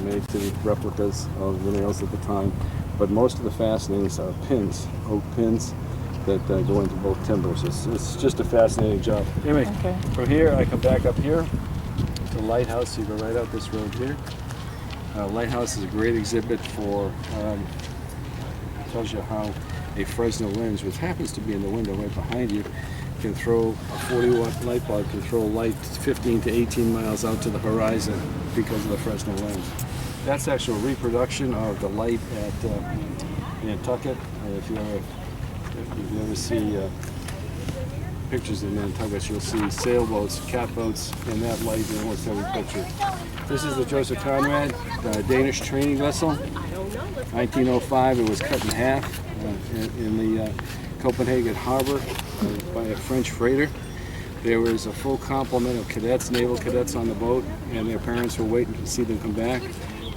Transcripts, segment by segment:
made to replicas of the nails at the time. But most of the fastenings are pins, oak pins, that go into both timbers. It's just a fascinating job. Anyway, from here I come back up here to the lighthouse. You go right out this road here. Lighthouse is a great exhibit for, tells you how a Fresnel lens, which happens to be in the window right behind you, can throw a 40-watt light bulb, can throw light 15 to 18 miles out to the horizon because of the Fresnel lens. That's actual reproduction of the light at Nantucket. If you ever see pictures of Nantucket, you'll see sailboats, catboats, and that light in almost every picture. This is the Joseph Conrad Danish training vessel. 1905, it was cut in half in the Copenhagen harbor by a French freighter. There was a full complement of cadets, naval cadets on the boat, and their parents were waiting to see them come back.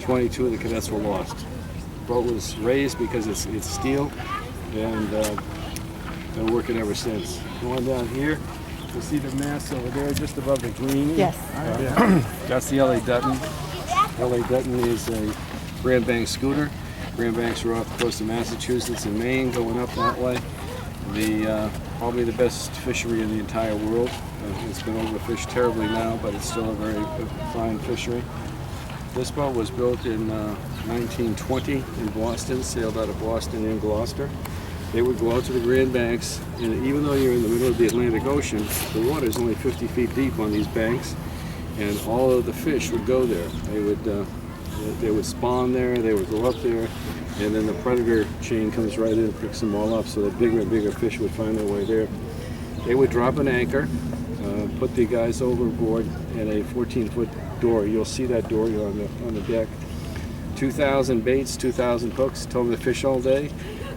22 of the cadets were lost. The boat was raised because it's steel, and been working ever since. Going down here, you'll see the mast over there just above the green. Yes. That's the L.A. Dutton. L.A. Dutton is a Grand Bank schooner. Grand Banks are off the coast of Massachusetts and Maine, going up that way. Probably the best fishery in the entire world. It's been overfished terribly now, but it's still a very fine fishery. This boat was built in 1920 in Boston, sailed out of Boston in Gloucester. They would go out to the Grand Banks, and even though you're in the middle of the Atlantic Ocean, the water is only 50 feet deep on these banks, and all of the fish would go there. They would spawn there, they would go up there, and then the predator chain comes right in and picks them all up, so that bigger and bigger fish would find their way there. They would drop an anchor, put the guys overboard, and a 14-foot door. You'll see that door on the deck. 2,000 baits, 2,000 hooks, tow them to fish all day,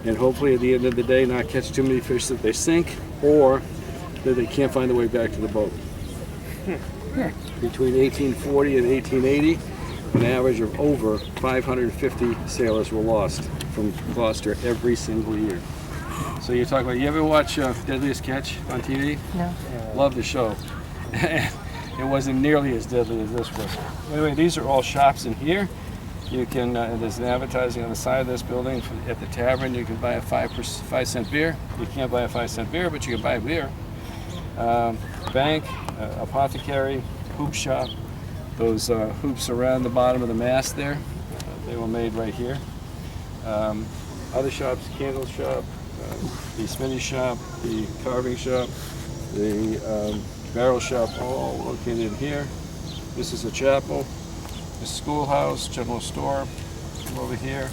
and hopefully at the end of the day not catch too many fish that they sink, or that they can't find their way back to the boat. Between 1840 and 1880, an average of over 550 sailors were lost from Gloucester every single year. So you're talking about, you ever watch Deadliest Catch on TV? No. Love the show. It wasn't nearly as deadly as this was. Anyway, these are all shops in here. You can, there's an advertising on the side of this building. At the tavern, you can buy a 5-cent beer. You can't buy a 5-cent beer, but you can buy a beer. Bank, apothecary, hoop shop. Those hoops around the bottom of the mast there, they were made right here. Other shops, candle shop, the smithy shop, the carving shop, the barrel shop, all located in here. This is a chapel, the schoolhouse, general store over here.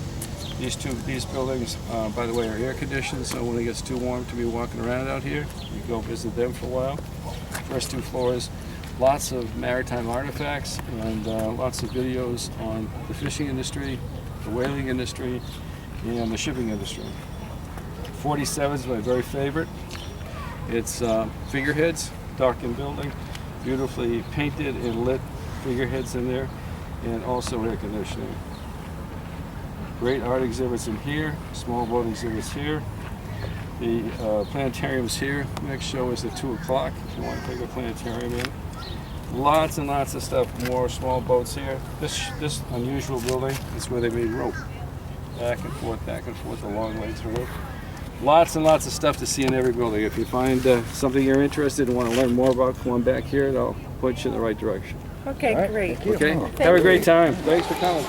These buildings, by the way, are air conditioned, so when it gets too warm to be walking around out here, you go visit them for a while. First 2 floors, lots of maritime artifacts and lots of videos on the fishing industry, the whaling industry, and the shipping industry. 47 is my very favorite. It's figureheads, darkened building, beautifully painted and lit figureheads in there, and also air conditioning. Great art exhibits in here, small boat exhibits here. The planetarium's here. Next show is at 2 o'clock if you want to take a planetarium in. Lots and lots of stuff, more small boats here. This unusual building is where they made rope. Back and forth, the long lengths of rope. Lots and lots of stuff to see in every building. If you find something you're interested in and want to learn more about, come on back here and I'll point you in the right direction. Okay, All right, great. thank you. Okay? Thank Have a great you. time. Thanks for coming.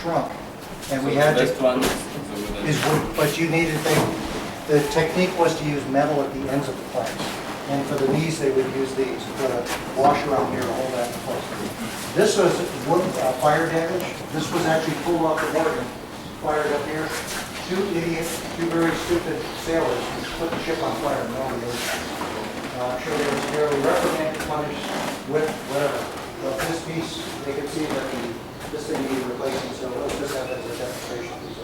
shrunk. And we had to, Best one is wood, but you needed, the technique was to use metal at the ends of the planks. And for the knees, they would use these, put a washer on here to hold that in place. This was wood fire damage. This was actually pulled off the board and fired up here. Two very stupid sailors put the ship on fire in the middle of the ocean. I'm sure they were severely reprimanded, punished, whipped, whatever. But this piece, they could see that this thing needed replacing, so let's just have that as a demonstration piece.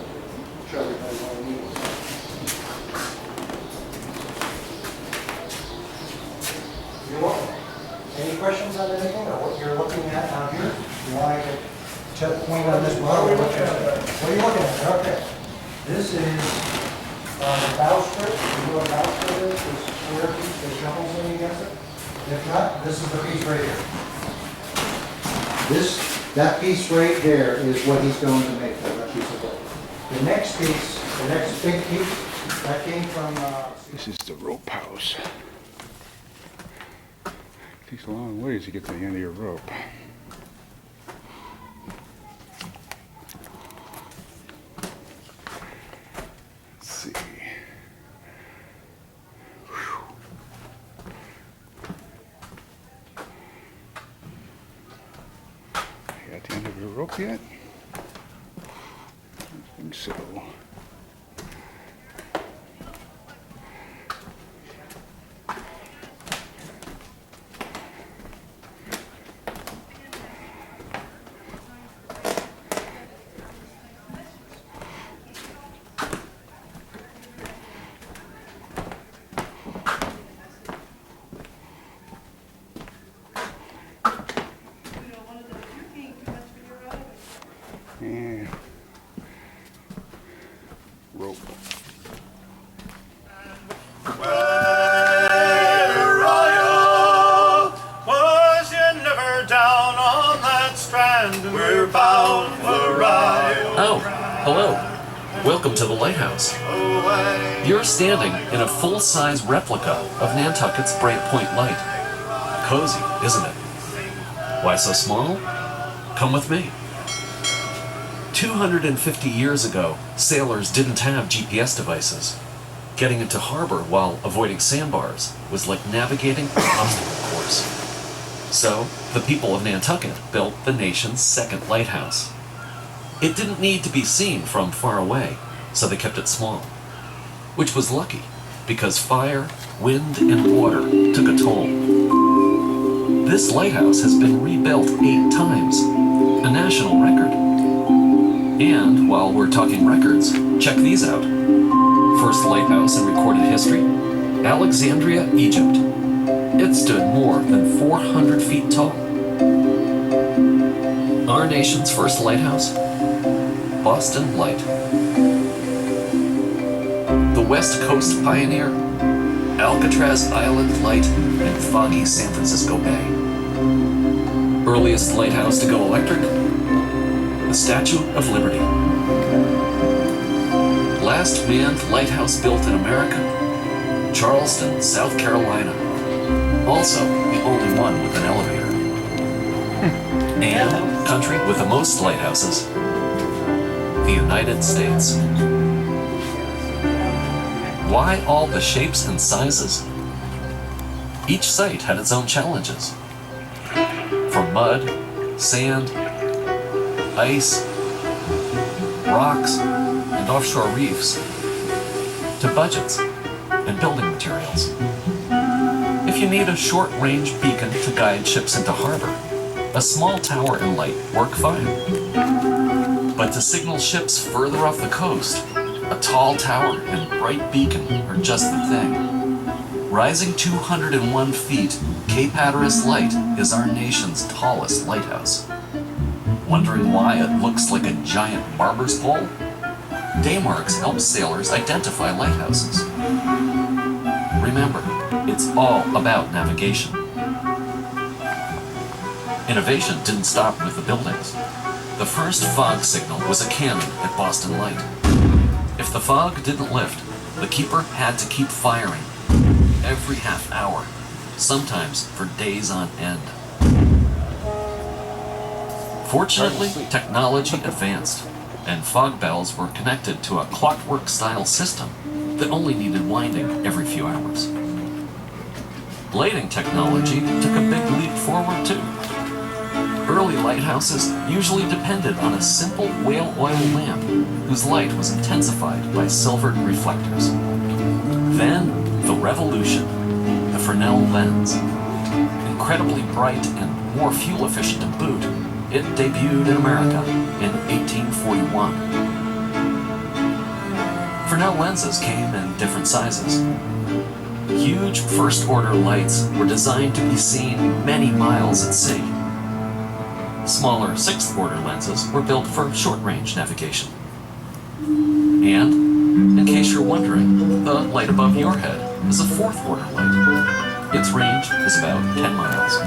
Show everybody what we need. You're welcome. Any questions on anything or what you're looking at out here? You want to point on this model? What are you looking at? Okay. This is the bowsprit. You know what a bowsprit is? This square piece that shovels in against it. If not, this is the piece right here. That piece right there is what he's going to make, that piece of wood. The next piece, the next big piece, that came from... This is the rope house. Takes a long ways to get to the end of your rope. Let's see. Whew. You got the end of your rope yet? I think so. Yeah. Rope. Where are you? Was you never down on that strand? We're bound for Rio. Oh, hello. Welcome to the lighthouse. You're standing in a full-size replica of Nantucket's Bright Point Light. Cozy, isn't it? Why so small? Come with me. 250 years ago, sailors didn't have GPS devices. Getting into harbor while avoiding sandbars was like navigating an obstacle course. So, the people of Nantucket built the nation's second lighthouse. It didn't need to be seen from far away, so they kept it small. Which was lucky, because fire, wind, and water took a toll. This lighthouse has been rebuilt 8 times, a national record. And while we're talking records, check these out. First lighthouse in recorded history, Alexandria, Egypt. It stood more than 400 feet tall. Our nation's first lighthouse, Boston Light. The West Coast pioneer, Alcatraz Island Light in foggy San Francisco Bay. Earliest lighthouse to go electric, the Statue of Liberty. Last manned lighthouse built in America, Charleston, South Carolina. Also, the only one with an elevator. And country with the most lighthouses, the United States. Why all the shapes and sizes? Each site had its own challenges. From mud, sand, ice, rocks, and offshore reefs, to budgets and building materials. If you need a short-range beacon to guide ships into harbor, a small tower and light work fine. But to signal ships further off the coast, a tall tower and bright beacon are just the thing. Rising 201 feet, Cape Hatteras Light is our nation's tallest lighthouse. Wondering why it looks like a giant barber's pole? Daymarks helps sailors identify lighthouses. Remember, it's all about navigation. Innovation didn't stop with the buildings. The first fog signal was a cannon at Boston Light. If the fog didn't lift, the keeper had to keep firing every half hour, sometimes for days on end. Fortunately, technology advanced, and fog bells were connected to a clockwork-style system that only needed winding every few hours. Lighting technology took a big leap forward too. Early lighthouses usually depended on a simple whale oil lamp whose light was intensified by silvered reflectors. Then, the revolution, the Fresnel lens. Incredibly bright and more fuel efficient to boot, it debuted in America in 1841. Fresnel lenses came in different sizes. Huge first-order lights were designed to be seen many miles at sea. Smaller sixth-order lenses were built for short-range navigation. And, in case you're wondering, the light above your head is a fourth-order light. Its range is about 10 miles.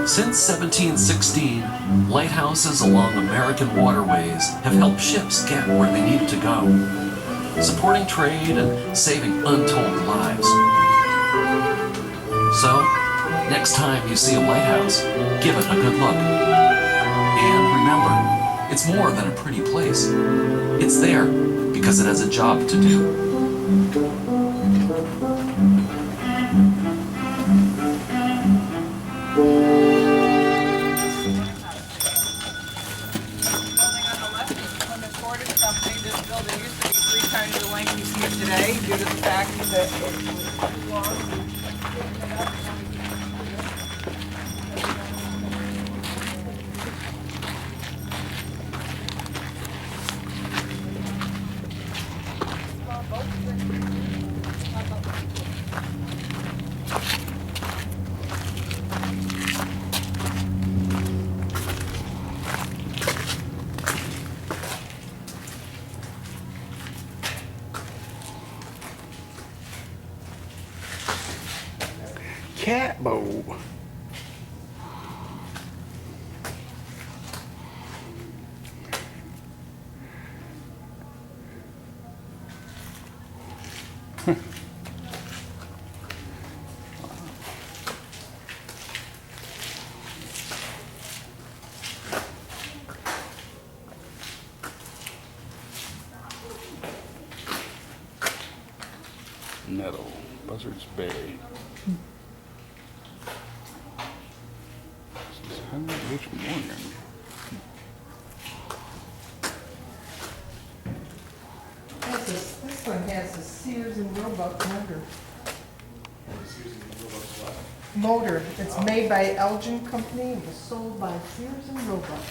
Since 1716, lighthouses along American waterways have helped ships get where they needed to go, supporting trade and saving untold lives. So, next time you see a lighthouse, give it a good look. And remember, it's more than a pretty place. It's there because it has a job to do. Building used to be 3 times the length you see it today due to the fact that it was too long. Cat bowl. Nettle, Buzzards Bay. This is Henry H. Morgan. This one has a Sears and Roebuck motor. Motor. It's made by Elgin Company and was sold by Sears and Roebuck.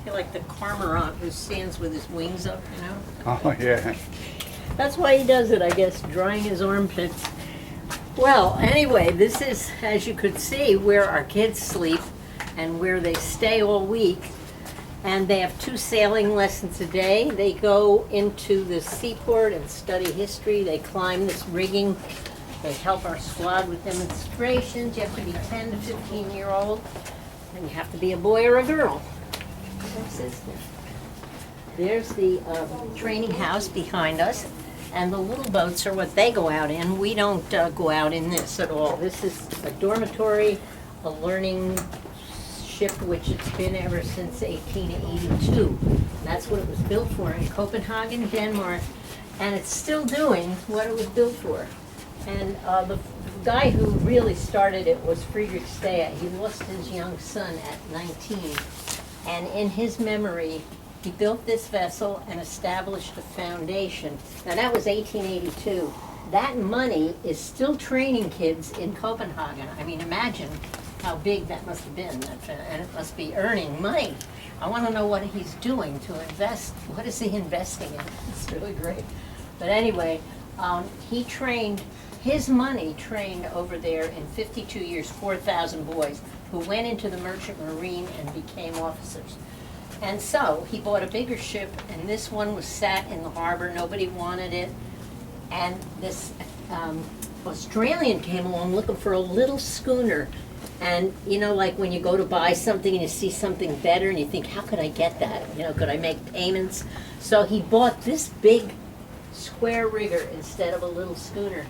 Like the cormorant who stands with his wings up, you know? Oh, yeah. That's why he does it, I guess, drying his armpits. Well, anyway, this is, as you could see, where our kids sleep and where they stay all week. And they have 2 sailing lessons a day. They go into the seaport and study history. They climb this rigging. They help our squad with demonstrations. You have to be 10 to 15-year-old, and you have to be a boy or a girl. There's the training house behind us, and the little boats are what they go out in. We don't go out in this at all. This is a dormitory, a learning ship, which it's been ever since 1882. That's what it was built for in Copenhagen, Denmark, and it's still doing what it was built for. And the guy who really started it was Friedrich Staya. He lost his young son at 19. And in his memory, he built this vessel and established a foundation. Now that was 1882. That money is still training kids in Copenhagen. I mean, imagine how big that must have been, and it must be earning money. I want to know what he's doing to invest. What is he investing in? It's really great. But anyway, he trained His money trained over there in 52 years 4,000 boys who went into the merchant marine and became officers. And so he bought a bigger ship, and this one was sat in the harbor. Nobody wanted it. And this Australian came along looking for a little schooner. And you know, like when you go to buy something and you see something better and you think, how could I get that? You know, could I make payments? So he bought this big square rigger instead of a little schooner.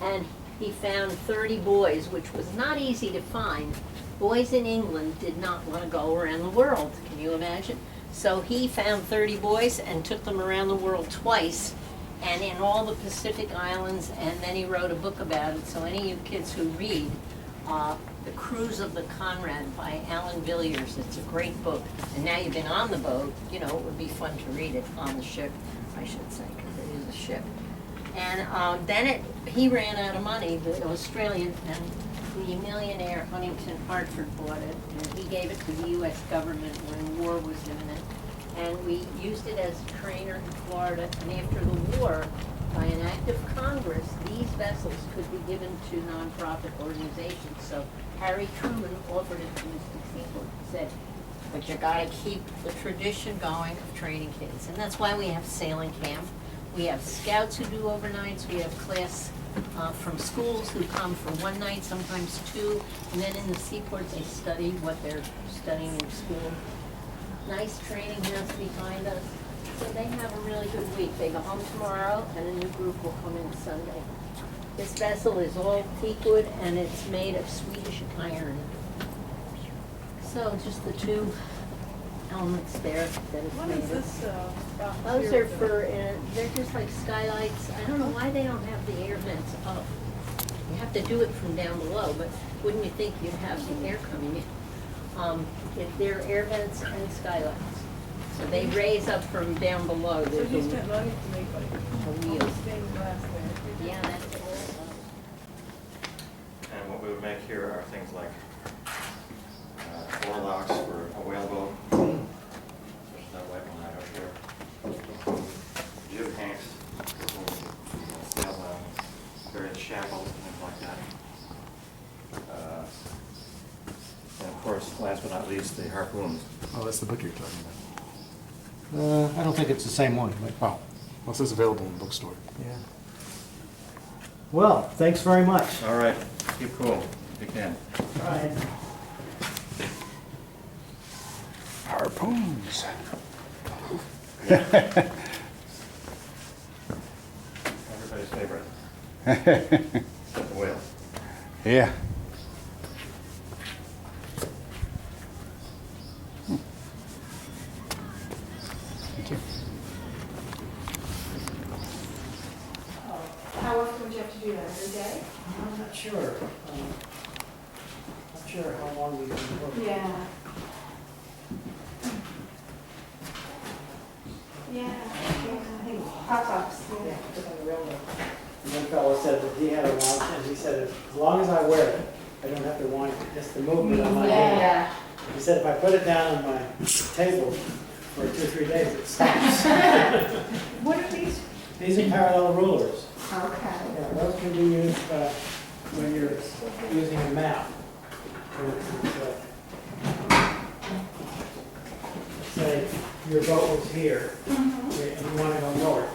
And he found 30 boys, which was not easy to find. Boys in England did not want to go around the world. Can you imagine? So he found 30 boys and took them around the world twice, and in all the Pacific Islands, and then he wrote a book about it. So any of you kids who read The Cruise of the Conrad by Alan Villiers, it's a great book. And now you've been on the boat, you know, it would be fun to read it on the ship, I should say, because it is a ship. And then he ran out of money, the Australian, and the millionaire Huntington Hartford bought it, and he gave it to the U.S. government when war was imminent. And we used it as a trainer in Florida, and after the war, by an act of Congress, these vessels could be given to nonprofit organizations. So Harry Truman offered it to Mr. Seaport, said, but you gotta keep the tradition going of training kids. And that's why we have sailing camp. We have scouts who do overnights, we have class from schools who come for one night, sometimes two, and then in the seaport they study what they're studying in school. Nice training house behind us. So they have a really good week. They go home tomorrow and a new group will come in Sunday. This vessel is all teak wood and it's made of Swedish iron. So just the two elements there that it's What made is of. this? Those are for, they're just like skylights. I don't know why they don't have the air vents up. You have to do it from down below, but wouldn't you think you'd have some air coming in? They're air vents and skylights. So they raise up from down below. So There's you a spent money to make like wheel. all the stained glass there. Yeah, that's all. And what we would make here are things like door locks for a whaleboat, such as that white one right over here. Jib hanks, for sail various shackles and things like that. And of course, last but not least, the harpoons. Oh, that's the book you're talking about. I don't think it's the same one, but. Oh, well, it says available in the bookstore. Yeah. Well, thanks very much. All right, keep cool if you can. All right. Harpoons. Everybody's favorite. Except the whale. Yeah. Thank you. How often would you have to do that, every day? I'm not sure. Not sure how long we've been working. Yeah. Yeah. Pop-ups, Yeah, yeah. just on the railroad. And one fellow said that he had a watch, and he said, as long as I wear it, I don't have to want just the movement on my hand. Yeah. He said, if I put it down on my table for 2 or 3 days, it stops. What are these? These are parallel rulers. Okay. Yeah, those can be used when you're using a map. For instance, say your boat was here, and you want to go north.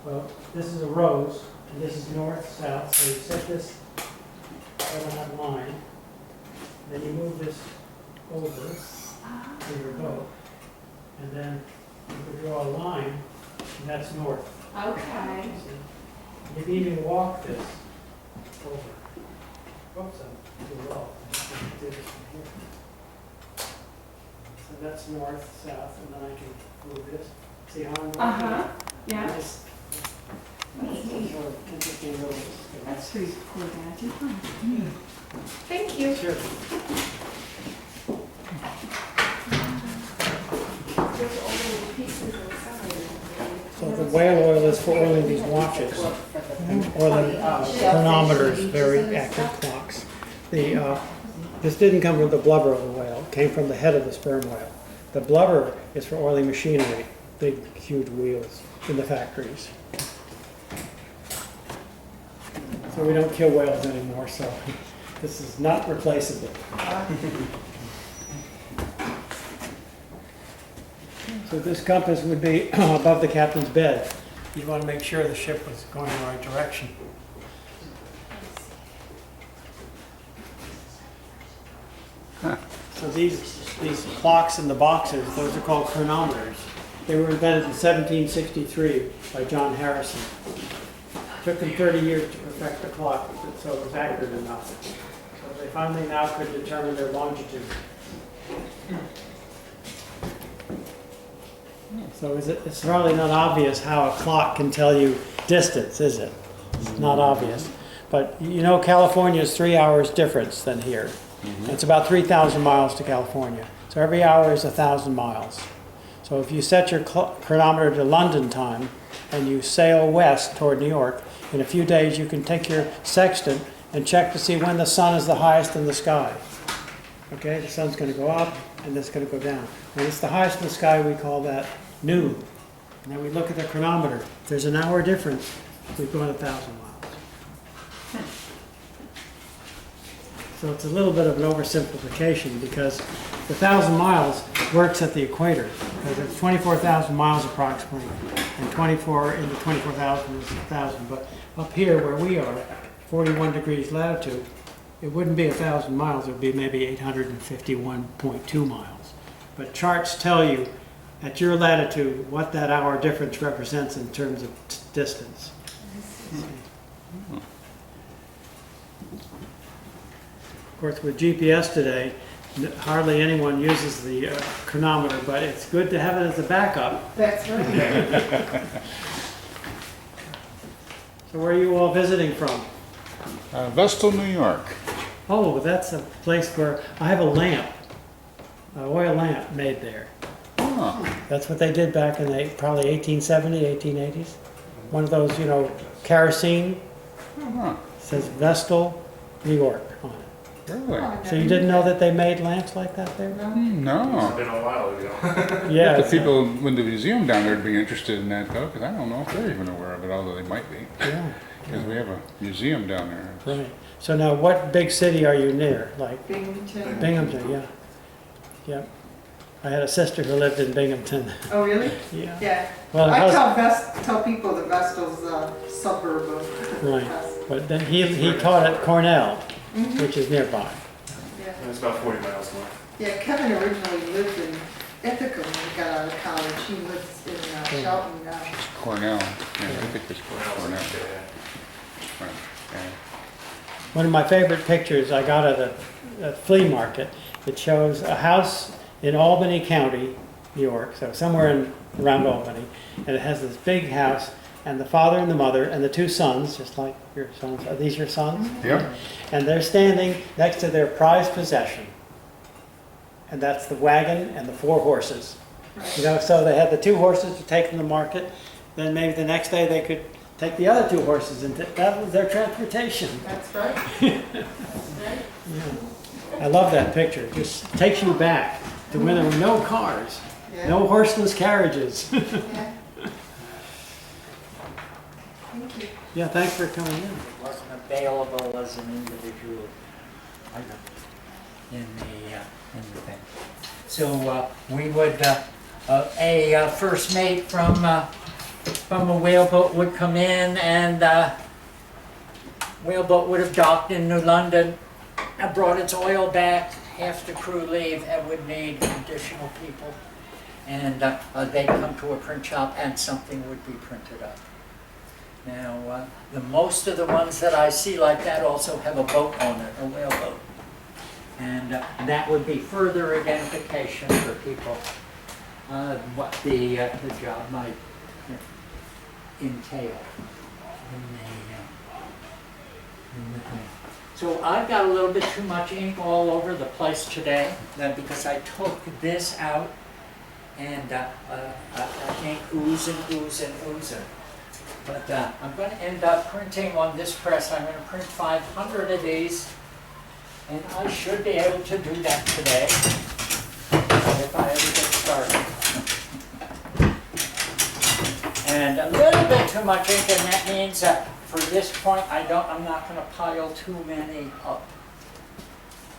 Well, this is a rose, and this is north, south, so you set this right on that line, then you move this over to your boat, and then you could draw a line, and that's north. Okay. You can even walk this over. Oops, I'm too low. I did it from here. So that's north, south, and then I can move this. See how I'm walking? Uh-huh, yeah. Just- sort of interesting little. That's pretty cool, Dad. Thank you. Sure. There's all those pieces inside. So the whale oil is for oiling these watches, or the chronometers, very accurate clocks. This didn't come from the blubber of the whale, it came from the head of the sperm whale. The blubber is for oiling machinery, big, huge wheels in the factories. So we don't kill whales anymore, so this is not replaceable. So this compass would be above the captain's bed. You'd want to make sure the ship was going in the right direction. So these clocks in the boxes, those are called chronometers. They were invented in 1763 by John Harrison. It took them 30 years to perfect the clock so it was accurate enough. So they finally now could determine their longitude. So it's probably not obvious how a clock can tell you distance, is it? It's not obvious. But you know California is 3 hours difference than here. It's about 3,000 miles to California. So every hour is 1,000 miles. So if you set your chronometer to London time and you sail west toward New York, in a few days you can take your sextant and check to see when the sun is the highest in the sky. Okay, the sun's going to go up and it's going to go down. When it's the highest in the sky, we call that noon. And then we look at the chronometer. If there's an hour difference, we've gone 1,000 miles. So it's a little bit of an oversimplification because the 1,000 miles works at the equator because it's 24,000 miles approximately, and 24 into 24,000 is 1,000. But up here where we are, 41 degrees latitude, it wouldn't be 1,000 miles, it would be maybe 851.2 miles. But charts tell you at your latitude what that hour difference represents in terms of distance. Of course, with GPS today, hardly anyone uses the chronometer, but it's good to have it as a backup. That's right. So where are you all visiting from? Vestal, New York. Oh, that's a place where I have a lamp, an oil lamp made there. Oh, That's what they did back in the, probably 1870, 1880s. One of those, kerosene, says Vestal, New York on it. really? So you didn't know that they made lamps like that there? No. Been a while ago. Yeah. The people in the museum down there would be interested in that though, because I don't know if they're even aware of it, although they might be. Yeah, Because we have a museum down there. right. So now what big city are you near? Like Binghamton. Binghamton, yeah. Yep. I had a sister who lived in Binghamton. Oh, really? Yeah. Yeah. Well, I how's- tell people that Vestal's a suburb of Right. us. But then he taught at Cornell, which is nearby. Yeah. It's about 40 miles north. Yeah, Kevin originally lived in Ithaca when he got out of college. He lives in Shelton now. Cornell. Yeah, I think it's Cornell. Right. Yeah. One of my favorite pictures I got at a flea market. It shows a house in Albany County, New York, so somewhere around Albany, and it has this big house, and the father and the mother and the two sons, just like your sons. Are these your sons? Yep. And they're standing next to their prized possession, and that's the wagon and the 4 horses. So they had the 2 horses to take from the market. Then maybe the next day they could take the other 2 horses, and that was their transportation. That's right. That's right. Yeah. I love that picture. It just takes you back to when there were no cars, Yeah. no horseless carriages. Yeah. Thank you. Yeah, thanks for coming in. Wasn't available as an individual in the thing. So we would a first mate from a whaleboat would come in, and whaleboat would have docked in New London and brought its oil back. Half the crew leave and would need additional people, and they'd come to a print shop and something would be printed up. Now, the most of the ones that I see like that also have a boat on it, a whaleboat. And that would be further identification for people, what the job might entail in the thing. So I've got a little bit too much ink all over the place today, because I took this out and ink oozing. But I'm going to end up printing on this press. I'm going to print 500 of these, and I should be able to do that today if I ever get started. And a little bit too much ink, and that means for this point, I'm not gonna pile too many up.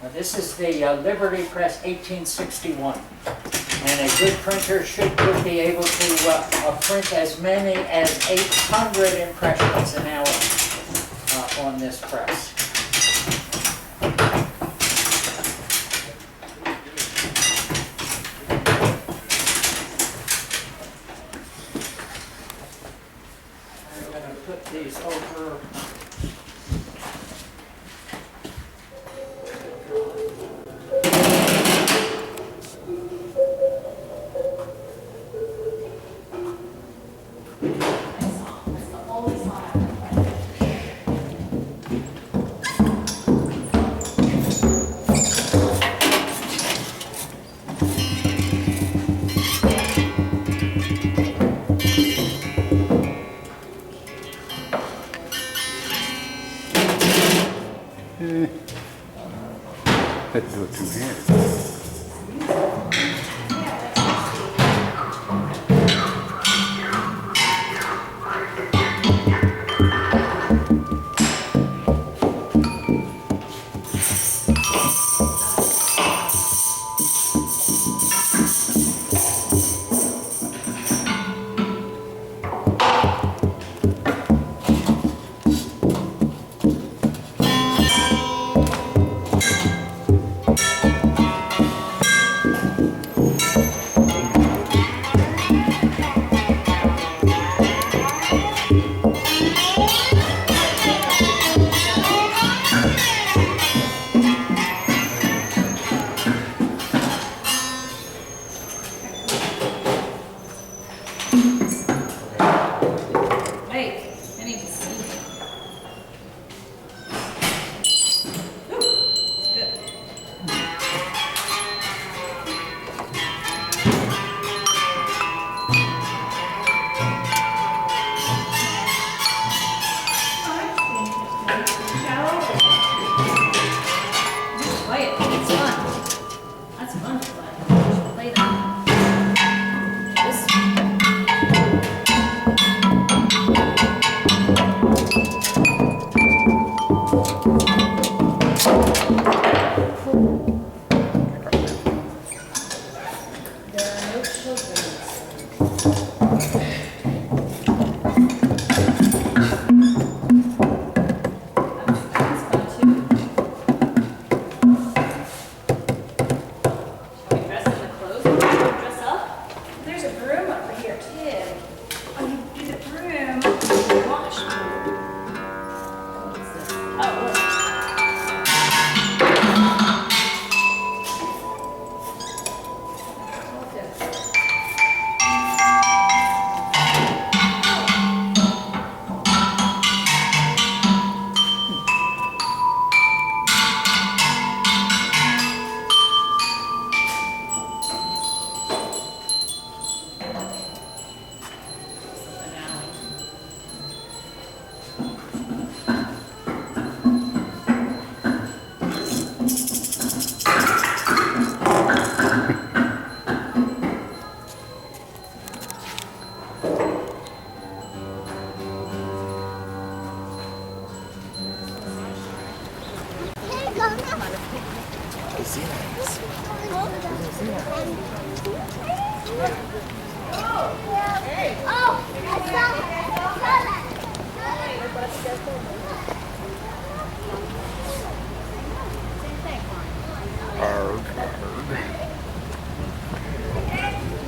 Now, this is the Liberty Press 1861. And a good printer would be able to print as many as 800 impressions an hour on this press. I'm going to put these over. Let's do it two-handed.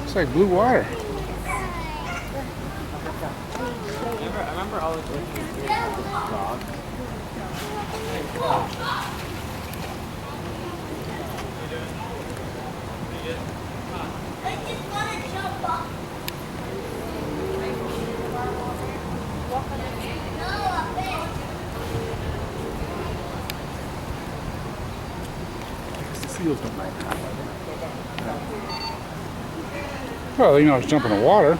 It's like blue water. I remember all the pictures of the dog. I just want to jump off. The seals don't like that. Well, you know, it's jumping in the water.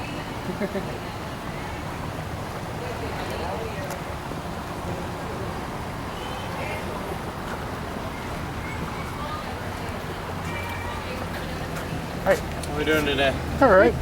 Hi. How are we doing today? All right.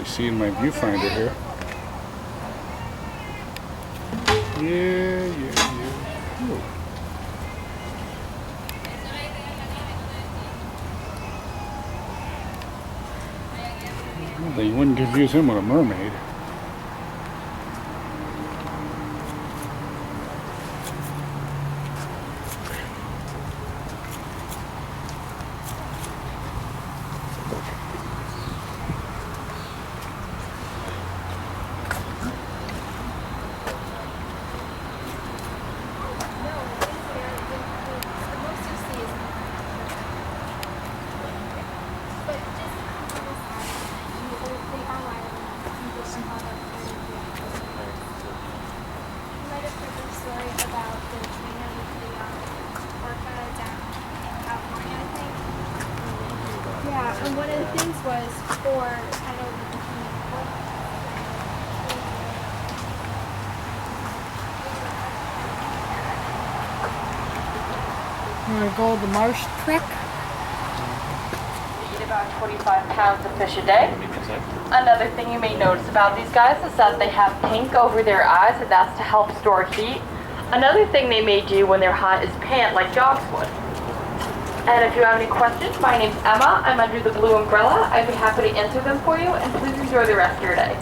actually see in my viewfinder here. Yeah. Ooh. Well, they wouldn't confuse him with a mermaid. Yeah, and one of the things was for kind of You want to go the marsh trick? Eat about 25 pounds of fish a day. Another thing you may notice about these guys is that they have pink over their eyes, and that's to help store heat. Another thing they may do when they're hot is pant like dogs would. And if you have any questions, my name's Emma. I'm under the blue umbrella. I'd be happy to answer them for you, and please enjoy the rest of your day.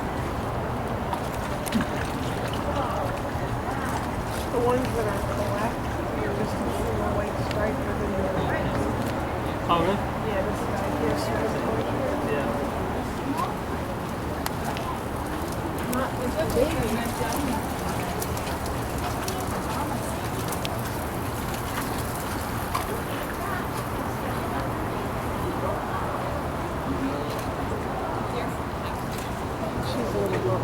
The ones that are black, you're just a little white stripe within the white. Oh, really? Yeah, this guy here, so it's over here. Yeah. Not with the baby. She's a little girl.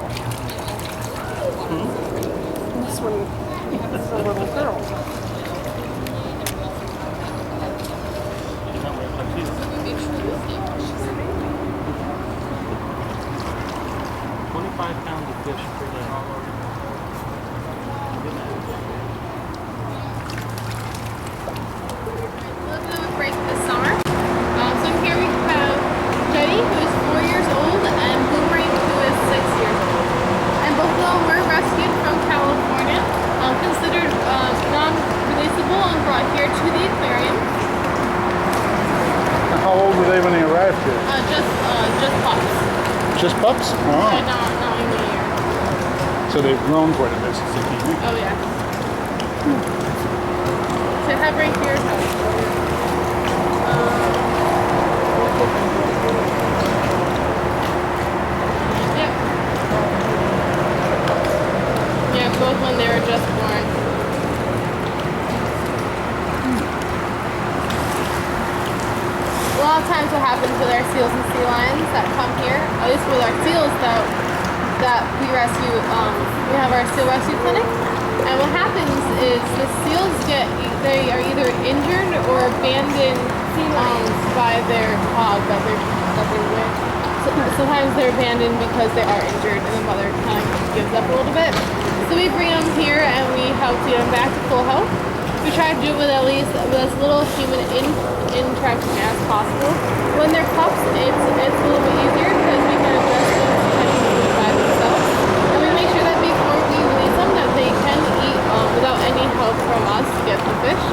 This one is a little girl. She's not wearing tuxedo. 25 pounds of fish per day. Let's do a break this summer. So here we have Jenny, who is 4 years old, and Boomerang, who is 6 years old. And both of them were rescued from California, considered non-releasable and brought here to the aquarium. How old were they when they arrived here? Just pups. Just pups? Oh. Yeah, not even a year. So they've grown quite a bit since they came in. Oh yeah. So I have right here. Yep. Yeah, both when they were just born. A lot of times what happens with our seals and sea lions that come here, at least with our seals that we rescue, we have our seal rescue clinic, and what happens is the seals they are either injured or abandoned by their hog that they're with. So, sometimes they're abandoned because they are injured and the mother kind of gives up a little bit. So we bring them here and we help get them back to full health. We try to do it with at least with as little human interaction as possible. When they're pups, it's a little bit easier because we can adjust them to kind of move by themselves. And we make sure that before we release them that they can eat without any help from us to get the fish.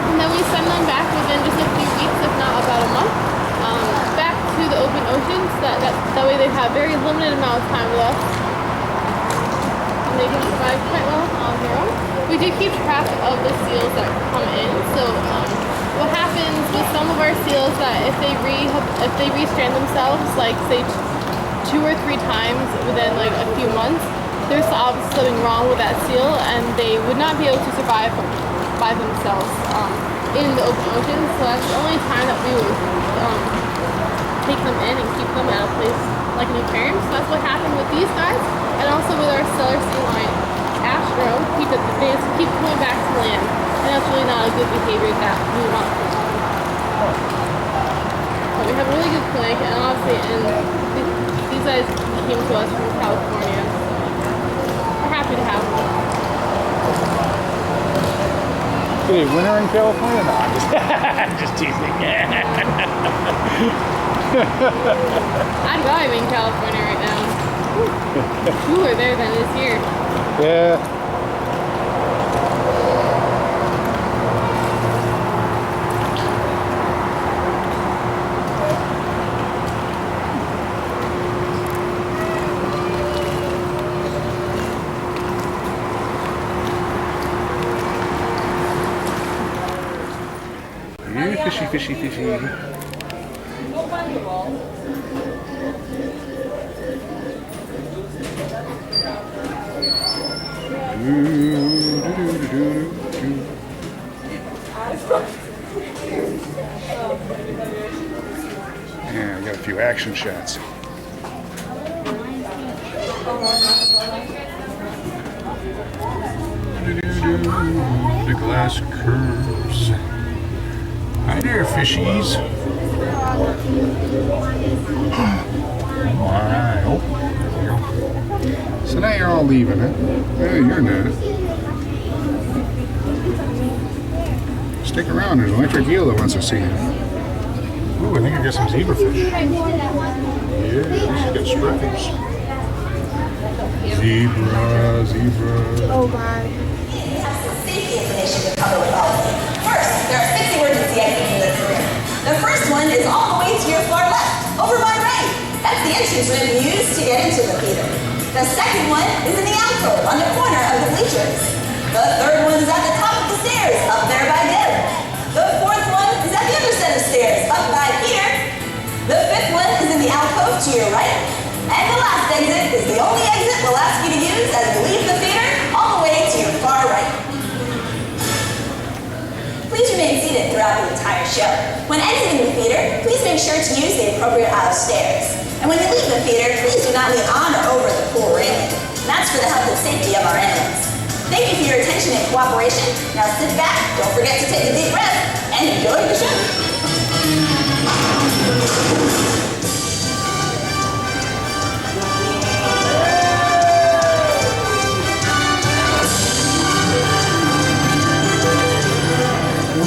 And then we send them back within just a few weeks, if not about a month, back to the open oceans. That way they have very limited amount of time with us. And they can survive quite well on their own. We do keep track of the seals that come in. So what happens with some of our seals that if they restrand themselves, like say 2 or 3 times within like a few months, there's obviously something wrong with that seal, and they would not be able to survive by themselves in the open ocean. So that's the only time that we would take them in and keep them at a place like an aquarium. So that's what happened with these guys, and also with our Stellar sea lion. Astro, they just keep coming back to land, and that's really not a good behavior that we want. But we have a really good clinic, and obviously, these guys came to us from California, so we're happy to have them. Is it winter in California? No, I'm just teasing. I'd rather be in California right now. It's cooler there than it is here. Yeah. Fishy, fishy, fishy. Yeah, I got a few action shots. The glass curves. Hi there, fishies. Alright. Oh, there we go. So now you're all leaving, huh? Hey, you're not. Stick around. There's an electric eel that wants to see you. Ooh, I think I got some zebrafish. Yeah, she's got stripes. Zebra, zebra. Oh god. Safety information to cover with all of you. First, there are 6 emergency exits in this room. The first one is all the way to your far left, over my right. That's the entrance ramp used to get into the theater. The second one is in the alcove on the corner of the bleachers. The third one is at the top of the stairs, up there by Deb. The fourth one is at the other set of stairs, up by Peter. The fifth one is in the alcove to your right. And the last exit is the only exit we'll ask you to use as you leave the theater, all the way to your far right. Please remain seated throughout the entire show. When exiting the theater, please make sure to use the appropriate aisle stairs. And when you leave the theater, please do not lean on or over the pool railing. That's for the health and safety of our inmates. Thank you for your attention and cooperation. Now sit back, don't forget to take a deep breath, and enjoy the show.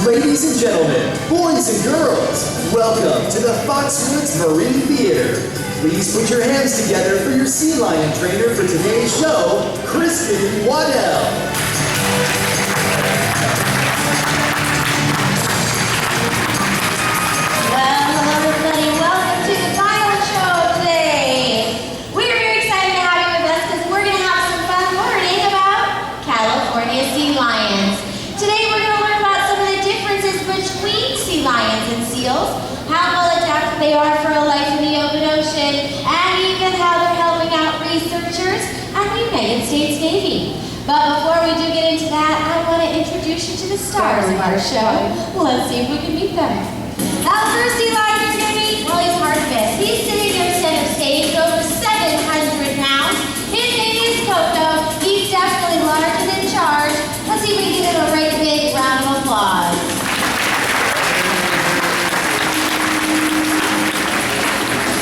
Ladies and gentlemen, boys and girls, welcome to the Foxwoods Marine Theater. Please put your hands together for your sea lion trainer for today's show, Kristen Waddell. Well, hello everybody. Welcome to the final show today. We're very excited to have you with us because we're going to have some fun learning about California sea lions. Today we're going to learn about some of the differences between sea lions and seals, how well adapted they are for a life in the open ocean, and even how they're helping out researchers at the United States Navy. But before we do get into that, I want to introduce you to the stars of our show. Let's see if we can meet them. Our first sea lion is going to be, well, he's hard to miss. He's sitting near center stage, over 700 pounds. His name is Coco. He's definitely large and in charge. Let's see if we can give him a great big round of applause.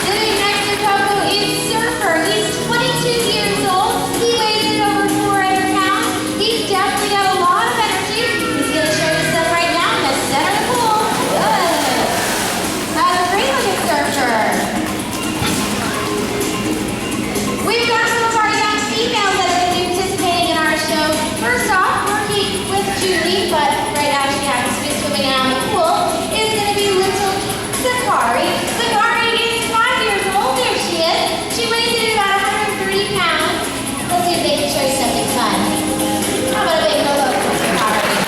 Sitting next to Coco is Surfer. He's 22 years old. He weighs in over 400 pounds. He's definitely got a lot of energy. He's going to show you some right now in the center of the pool. Good. Have a great look at Surfer. We've got some of our young females that are going to be participating in our show. First off, working with Julie, but right now she happens to be swimming out in the pool, is going to be little Sakari. Sakari is 5 years old. There she is. She weighs in about 130 pounds. Let's see if they can show you something fun. How about a big hello for Sakari?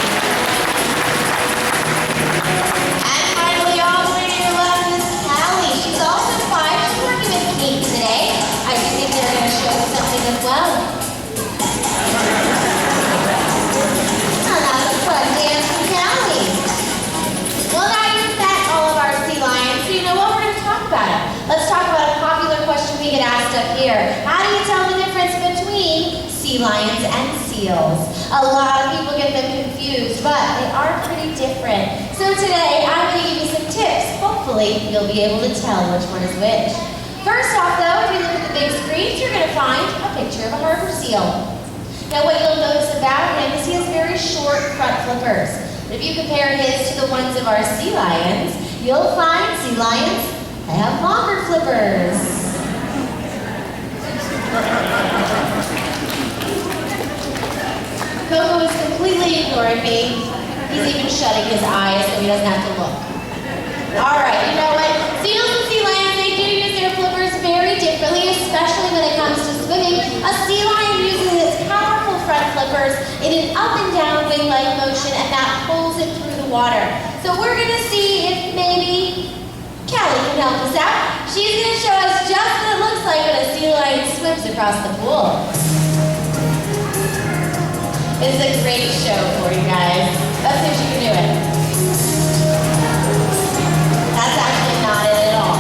And finally, all the way to your left is Callie. She's also 5. She's working with Kate today. I do think they're going to show you something as well. Oh, that was a fun dance from Callie. Well, now you've met all of our sea lions, so you know what we're going to talk about. Let's talk about a popular question we get asked up here. How do you tell the difference between sea lions and seals? A lot of people get them confused, but they are pretty different. So today, I'm going to give you some tips. Hopefully, you'll be able to tell which one is which. First off, though, if you look at the big screens, you're going to find a picture of a harbor seal. Now, what you'll notice about him is he has very short front flippers. If you compare his to the ones of our sea lions, you'll find sea lions I have longer flippers. Coco is completely ignoring me. He's even shutting his eyes so he doesn't have to look. All right, you know what? Seals and sea lions, they do use their flippers very differently, especially when it comes to swimming. A sea lion uses its powerful front flippers in an up and down wing-like motion, and that pulls it through the water. So we're gonna see if maybe Callie can help us out. She's gonna show us just what it looks like when a sea lion swims across the pool. It's a great show for you guys. Let's see if she can do it. That's actually not it at all.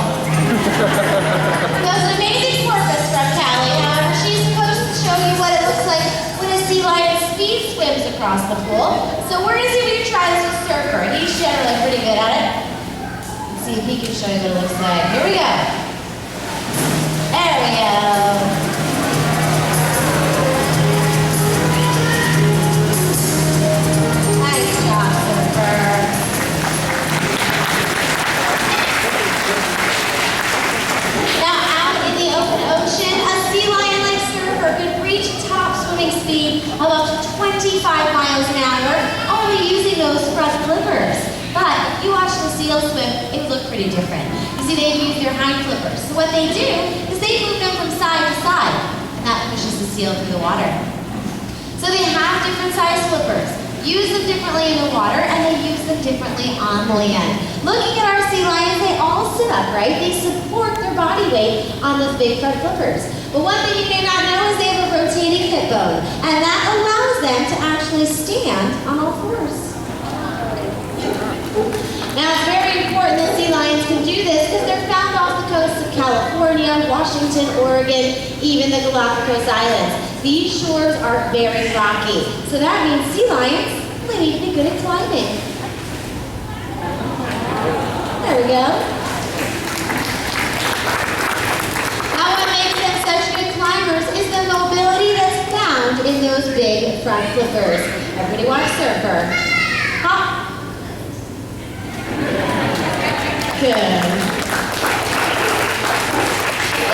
There's an amazing porpoise from Callie. However, she's supposed to show you what it looks like when a sea lion speed swims across the pool. So we're gonna see if we can try this with Surfer. He's generally pretty good at it. Let's see if he can show you what it looks like. Here we go. There we go. Nice job, Surfer. Now out in the open ocean, a sea lion like Surfer could reach top swimming speed of up to 25 miles an hour, only using those front flippers. But if you watch the seals swim, it would look pretty different. You see, they use their hind flippers. So what they do is they move them from side to side, and that pushes the seal through the water. So they have different size flippers. Use them differently in the water, and they use them differently on land. Looking at our sea lions, they all sit upright. They support their body weight on those big front flippers. But one thing you may not know is they have a rotating hip bone, and that allows them to actually stand on all fours. Now, it's very important that sea lions can do this because they're found off the coasts of California, Washington, Oregon, even the Galapagos Islands. These shores are very rocky, so that means sea lions, they need to be good at climbing. There we go. Now, what makes them such good climbers is the mobility that's found in those big front flippers. Everybody watch Surfer. Hop. Good.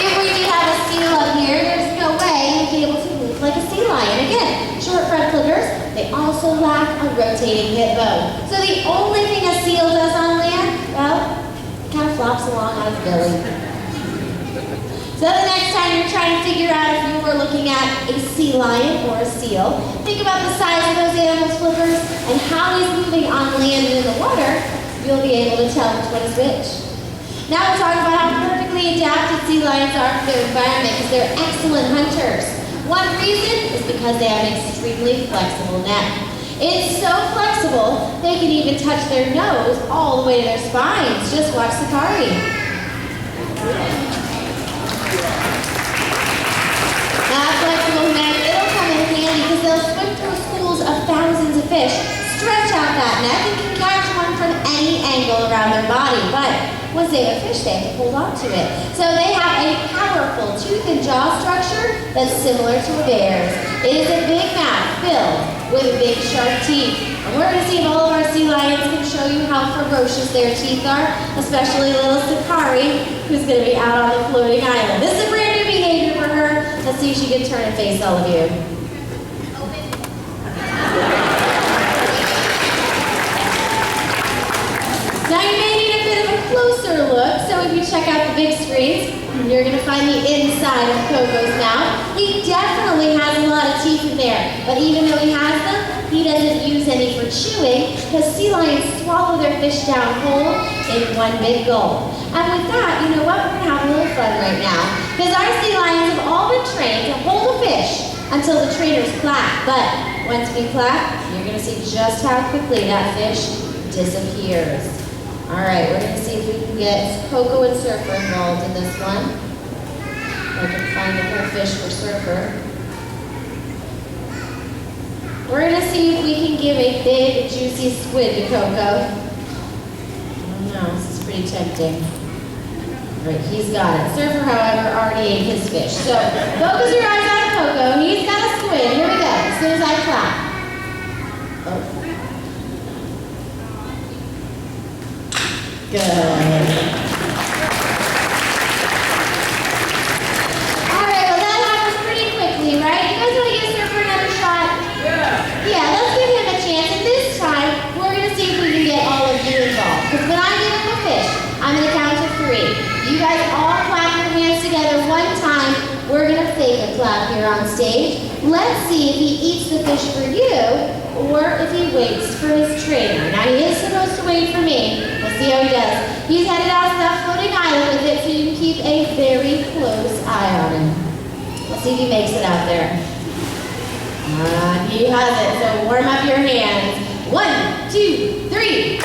If we did have a seal up here, there's no way you'd be able to move like a sea lion. Again, short front flippers, they also lack a rotating hip bone. So the only thing a seal does on land, well, it kind of flops along on its belly. So the next time you're trying to figure out if you were looking at a sea lion or a seal, think about the size of those animals' flippers and how he's moving on land and in the water. You'll be able to tell which one is which. Now we're talking about how perfectly adapted sea lions are for their environment because they're excellent hunters. One reason is because they have an extremely flexible neck. It's so flexible, they can even touch their nose all the way to their spines. Just watch Sakari. That flexible neck, it'll come in handy because they'll swim through schools of thousands of fish, stretch out that neck, and can catch one from any angle around their body. But once they have a fish, they have to hold on to it. So they have a powerful tooth and jaw structure that's similar to a bear's. It is a big mouth filled with big sharp teeth. And we're going to see if all of our sea lions can show you how ferocious their teeth are, especially little Sakari, who's going to be out on the floating island. This is a brand new behavior for her. Let's see if she can turn and face all of you. Now you may need a bit of a closer look, so if you check out the big screens, you're going to find the inside of Coco's mouth. He definitely has a lot of teeth in there, but even though he has them, he doesn't use any for chewing because sea lions swallow their fish down whole in one big gulp. And with that, you know what? We're going to have a little fun right now because our sea lions have all been trained to hold a fish until the trainers clap. But once we clap, you're going to see just how quickly that fish disappears. All right, we're going to see if we can get Coco and Surfer involved in this one. I can find a whole fish for Surfer. We're going to see if we can give a big, juicy squid to Coco. I don't know, this is pretty tempting. All right, he's got it. Surfer, however, already ate his fish. So focus your eyes on Coco. He's got a squid. Here we go, as soon as I clap. Oh. Good. together one time. We're gonna fake a clap here on stage. Let's see if he eats the fish for you or if he waits for his trainer. Now he is supposed to wait for me. We'll see how he does. He's headed out to that floating island with it, so you can keep a very close eye on him. Let's see if he makes it out there. He has it, so warm up your hands. 1, 2, 3.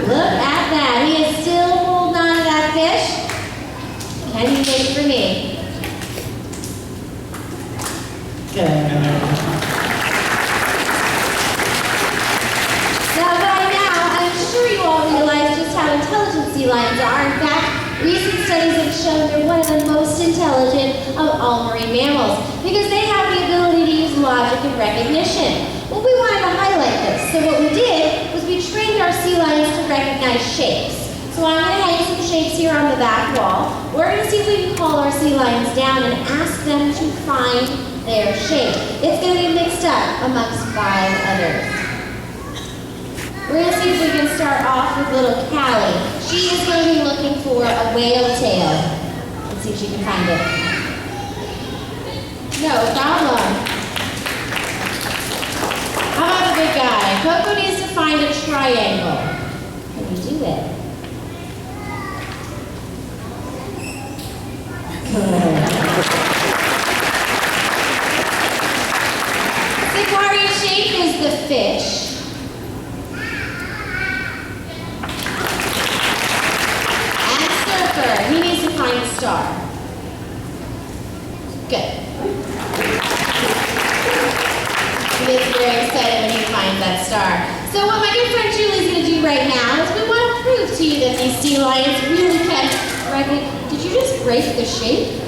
Look at that. He is still holding on to that fish. Can he wait for me? Good. Now by now, I'm sure you all realize just how intelligent sea lions are. In fact, recent studies have shown they're one of the most intelligent of all marine mammals because they have the ability to use logic and recognition. Well, we wanted to highlight this, so what we did was we trained our sea lions to recognize shapes. So I'm going to hang some shapes here on the back wall. We're going to see if we can call our sea lions down and ask them to find their shape. It's going to be mixed up amongst 5 others. We're going to see if we can start off with little Callie. She is going to be looking for a whale tail. Let's see if she can find it. No problem. How about the big guy? Coco needs to find a triangle. Can we do it? Sicaria's shape is the fish. And Surfer, he needs to find a star. Good. He gets very excited when he finds that star. So what my good friend Julie's going to do right now is we want to prove to you that these sea lions really can recognize. Did you just break the shape?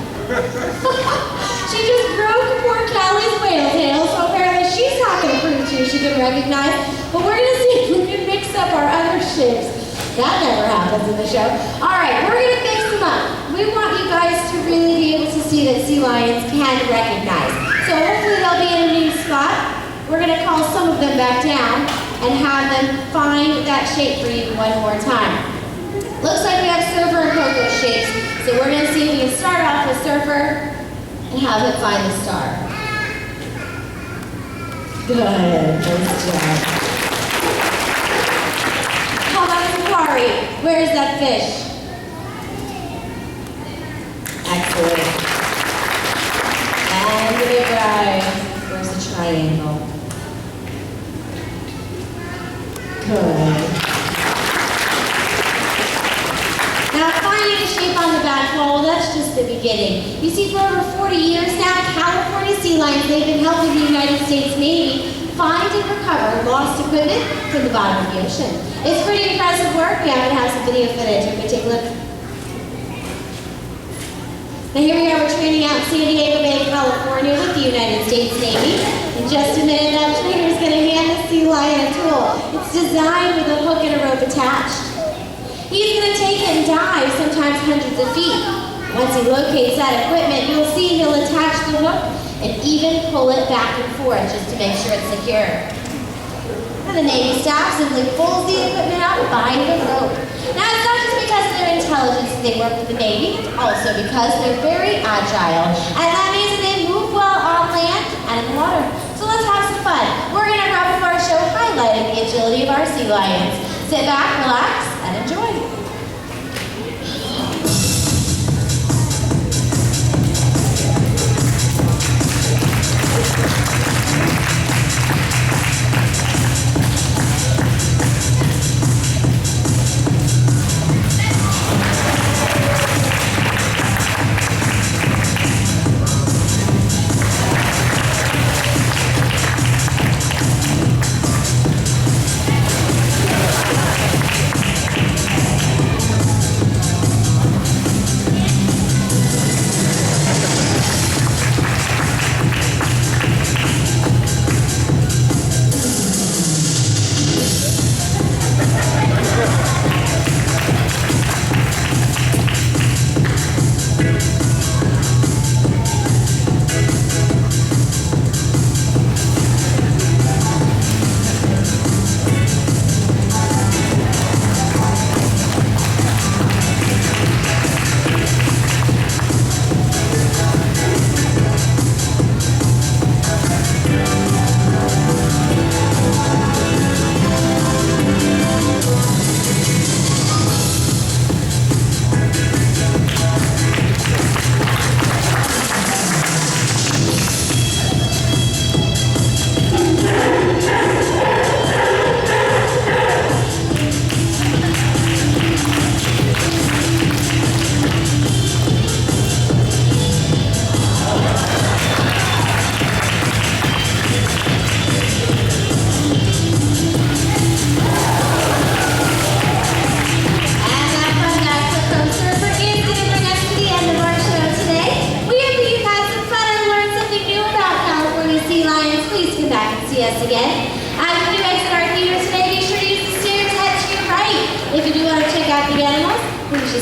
She just broke poor Callie's whale tail, so apparently she's not going to prove to you she can recognize. But we're going to see if we can mix up our other shapes. That never happens in the show. All right, we're going to mix them up. We want you guys to really be able to see that sea lions can recognize. So hopefully they'll be in a new spot. We're going to call some of them back down and have them find that shape for you one more time. Looks like we have Surfer and Coco shapes, so we're going to see if we can start off with Surfer and have him find the star. Good, nice job. How about Safari? Where is that fish? Excellent. And the big guy. Where's the triangle? Good. Now, finding a shape on the back wall, that's just the beginning. You see, for over 40 years now, California sea lions, they've been helping the United States Navy find and recover lost equipment from the bottom of the ocean. It's pretty impressive work. We happen to have some video footage. Let me take a look. Now here we are, we're training out in San Diego Bay, California with the United States Navy. In just a minute, that trainer is going to hand the sea lion a tool. It's designed with a hook and a rope attached. He's going to take it and dive, sometimes hundreds of feet. Once he locates that equipment, you'll see he'll attach the hook and even pull it back and forth just to make sure it's secure. And the Navy staff simply pulls the equipment out by the rope. Now, it's not just because of their intelligence that they work with the Navy, it's also because they're very agile. And that means that they move well on land and in the water. So let's have some fun. We're going to wrap up our show highlighting the agility of our sea lions. Sit back, relax, and enjoy.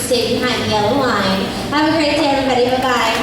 stay behind the yellow line. Have a great day, everybody. Bye-bye.